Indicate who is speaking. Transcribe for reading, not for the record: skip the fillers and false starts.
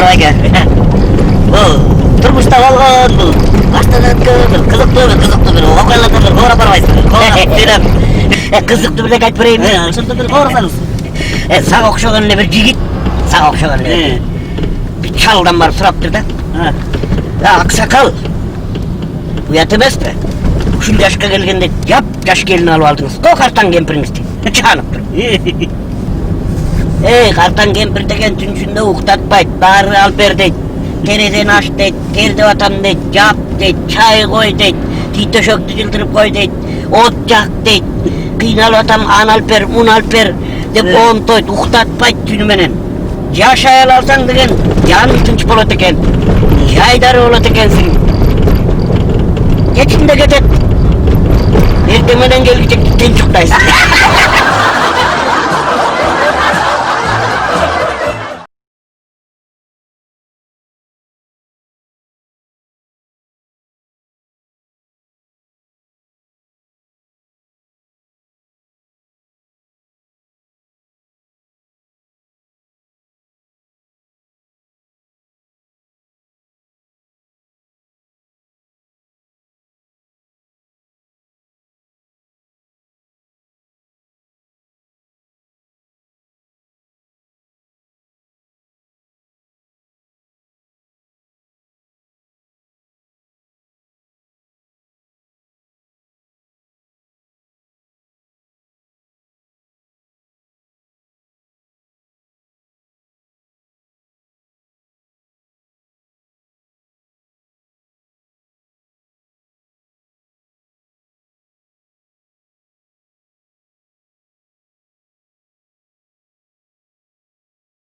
Speaker 1: Саламатсыздар ака. Бул турмушта болгон бул баштананкы бир кызыктуу бир окуяларды кобора барбайсызбы? Кызыктуу бирдеке айтып берейинби? Ошондо бир коборсаңыз. Сага окшогон эле бир жигит, сага окшогон эле бир чалдан барып сураптыр да. Аксакал, уят эмеспи? Ушул жашка келгенде жаш келин алып алдыңыз го картаң кемпириңизди. Чаанып туруп. Картаң кемпир деген түн ичинде уктатпайт, баары алып бер дейт. Терезени ач дейт, тердеп атам дейт, жап дейт, чай кой дейт, tii төшөктү жылдырып кой дейт, от жак дейт, кыйналып атам, аны алып бер, муну алып бер деп онтойт, уктатпайт түнү менен. Жашай алсаң деген жаның тынч болот экен, жайдары болот экенсиң. Кечинде кетет, эртең менен келгиче тынч уктайсың.